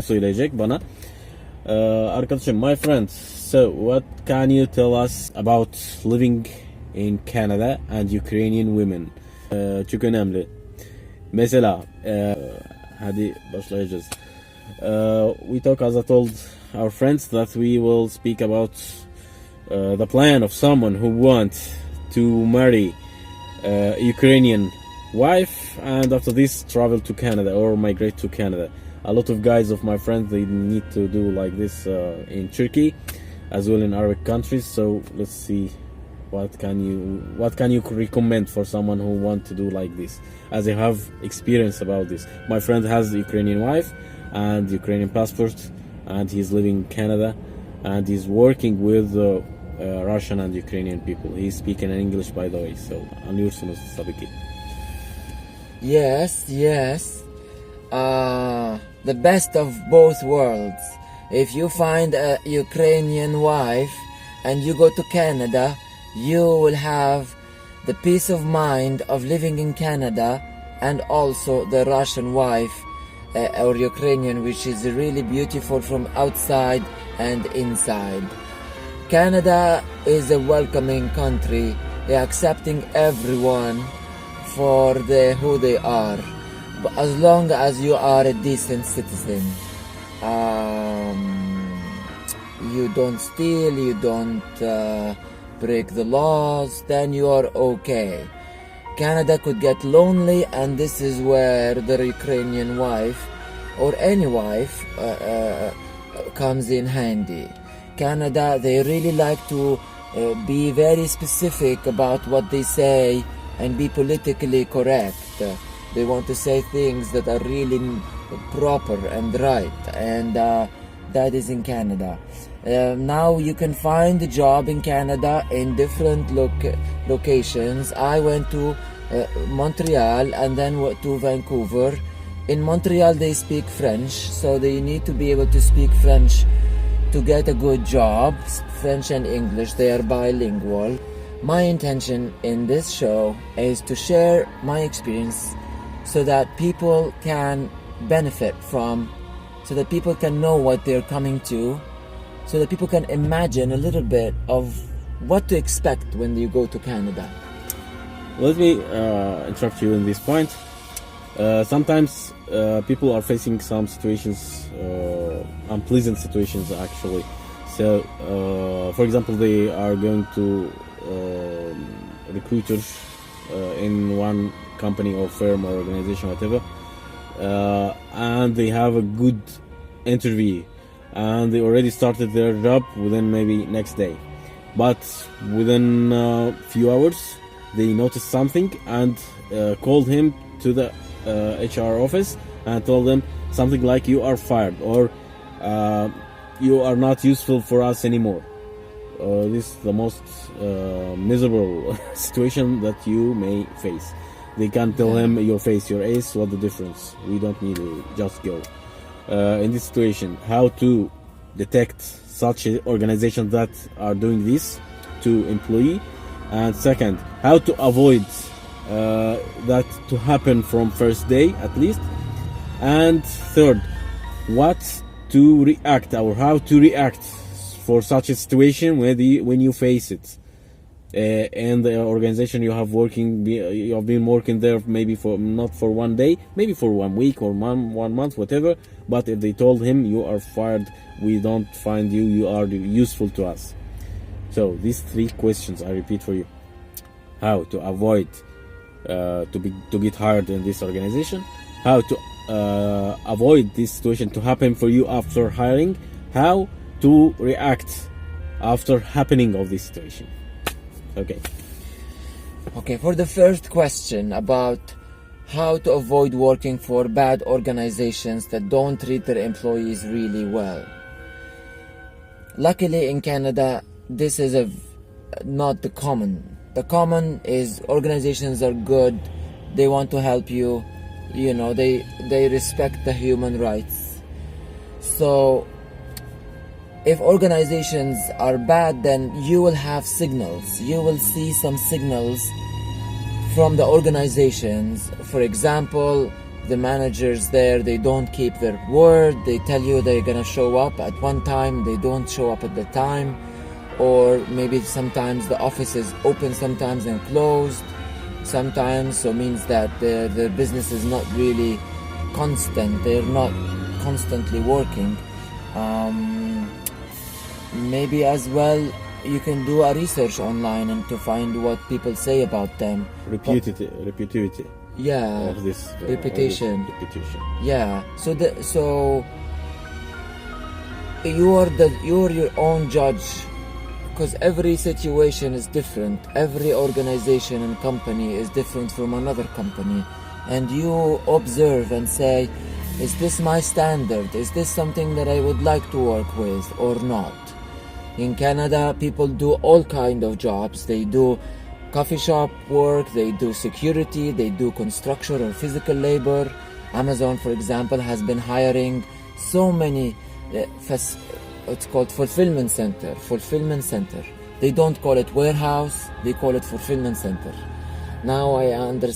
söyleyecek bana. Arkadaşım, my friend, so what can you tell us about living in Canada and Ukrainian women? Çok önemli. Mesela, hadi başlayacağız. We talk, as I told our friends, that we will speak about the plan of someone who wants to marry Ukrainian wife and after this travel to Canada or migrate to Canada. A lot of guys of my friends, they need to do like this in Turkey as well in Arabic countries. So let's see what can you recommend for someone who want to do like this, as I have experience about this. My friend has a Ukrainian wife and Ukrainian passport, and he's living in Canada, and he's working with Russian and Ukrainian people. He's speaking in English, by the way. So anlıyorsunuz tabii ki. Yes. The best of both worlds. If you find a Ukrainian wife and you go to Canada, you will have the peace of mind of living in Canada, and also the Russian wife or Ukrainian, which is really beautiful from outside and inside. Canada is a welcoming country. They're accepting everyone for who they are, but as long as you are a decent citizen, you don't steal, you don't break the laws, then you are okay. Canada could get lonely, and this is where the Ukrainian wife or any wife comes in handy. Canada, they really like to be very specific about what they say and be politically correct. They want to say things that are really proper and right, and that is in Canada. Now you can find a job in Canada in different locations. I went to Montreal and then to Vancouver. In Montreal they speak French, so they need to be able to speak French to get a good job. French and English, they are bilingual. My intention in this show is to share my experience so that people can benefit from, so that people can know what they're coming to, so that people can imagine a little bit of what to expect when you go to Canada. Let me interrupt you in this point. Sometimes people are facing some situations, unpleasant situations actually. So, for example, they are going to recruiters in one company or firm or organization, whatever, and they have a good interview and they already started their job within maybe next day, but within a few hours they noticed something and called him to the HR office and told them something like, you are fired, or you are not useful for us anymore. This is the most miserable situation that you may face. They can tell him, your face, your ace, what the difference, we don't need to, just go. In this situation, how to detect such organizations that are doing this to employee, and second, how to avoid that to happen from first day at least, and third, what to react or how to react for such a situation when you face it. And the organization you have been working there maybe for not for one day, maybe for 1 week or 1 month, whatever, but if they told him, you are fired, we don't find you, you are useful to us. So these 3 questions I repeat for you: how to avoid to get hired in this organization, how to avoid this situation to happen for you after hiring, how to react after happening of this situation. Okay, for the first question about how to avoid working for bad organizations that don't treat their employees really well. Luckily in Canada, this is not the common. The common is organizations are good, they want to help you, they respect the human rights. So if organizations are bad, then you will have signals. You will see some signals from the organizations. For example, the managers there, they don't keep their word. They tell you they're gonna show up at one time, they don't show up at the time. Or maybe sometimes the office is open sometimes and closed sometimes, so means that the business is not really constant, they're not constantly working. Maybe as well you can do a research online and to find what people say about them. Reputation. Yeah, Of this reputation. reputation. Yeah, so you're your own judge, because every situation is different. Every organization and company is different from another company, and you observe and say, is this my standard? Is this something that I would like to work with or not? In Canada, people do all kind of jobs. They do coffee shop work, they do security, they do construction or physical labor. Amazon, for example, has been hiring so many it's called fulfillment center. They don't call it warehouse, they call it fulfillment center. Now I understand